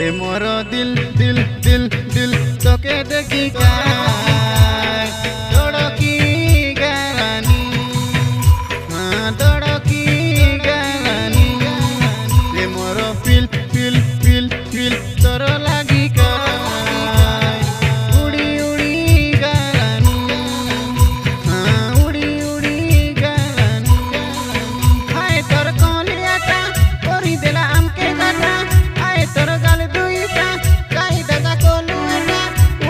ए मोर दिल दिल दिल दिल तोके देखी काय धड़की गानी धड़की गानी ए मोर फिल फिल फिल फिल तोर लागी काय उड़ी उड़ी गानी उड़ी उड़ी गानी हाय तोर कोलियाटा करी देला आमके गाटा हाय तोर गाल दुईटा काई दादा कोलुआटा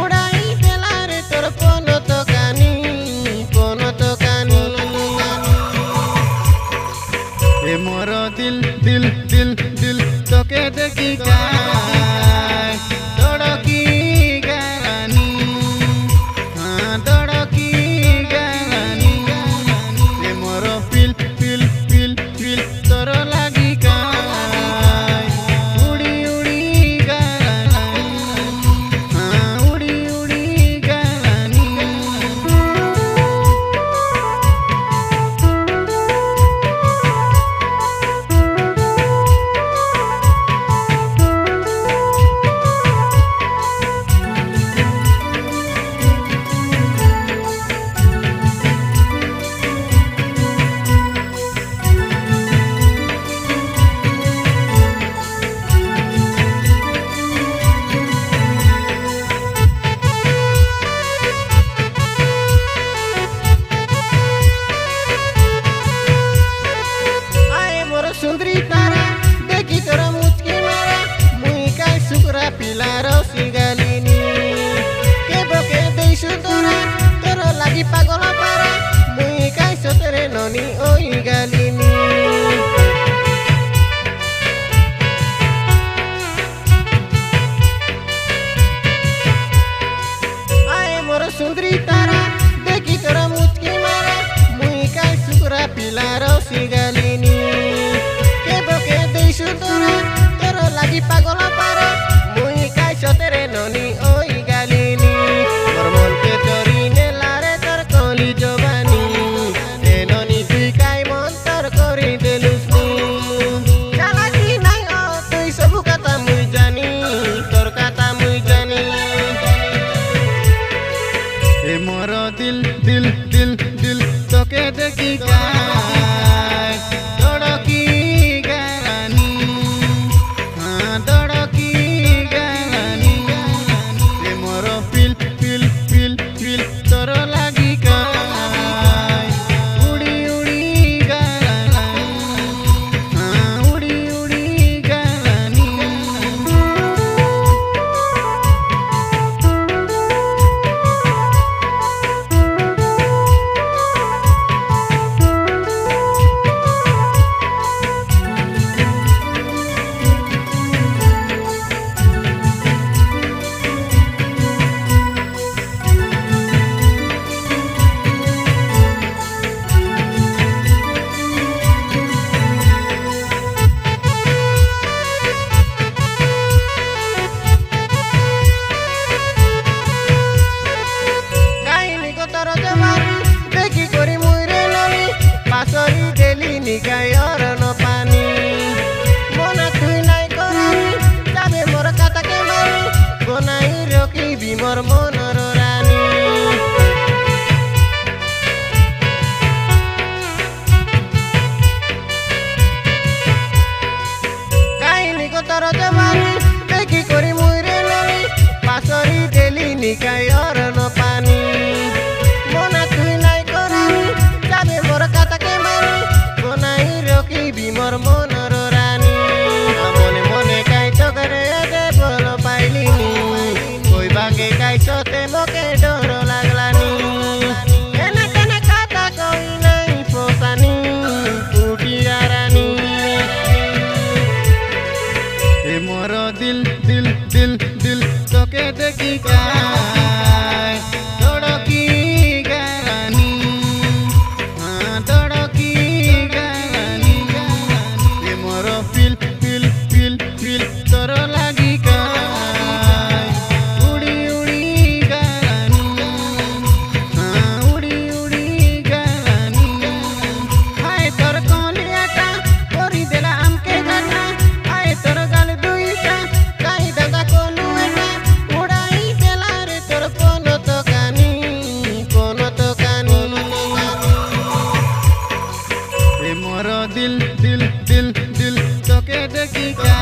उड़ाई देला रे तोर कोनो तो कानी ए मोर दिल दिल दिल दिल तोके देखी काय धड़की गानी धड़की गानी ए मोर फिल फिल फिल फिल तोर लागी काय उड़ी उड़ी गानी उड़ी उड़ी गानी सुंदरी तारा देखी तोरा मुचकी मारा मुई काय सुकरा पिला रसी गालिनी के बके देसु तोरा तोरा लागी पागल पारा मुई काय सतरे ननी ओई गालिनी आए मोर सुंदरी तारा देखी तोरा मुचकी मारा मुई काय सुकरा पिला रसी गालिनी तोरा लागी पागल पारा मुई काय सतरे ननी ओई गालिनी मोर मन के चोरी नेला रे तोर कली जवानी ए ननी तुई काय मन तोर करी देलुसनी चालाकी नाई ओ तुई सब कथा मुई जानी तोर कथा मुई जानी ए मोर दिल दिल दिल दिल तोके देखी काय धड़की गानी धड़ দেখি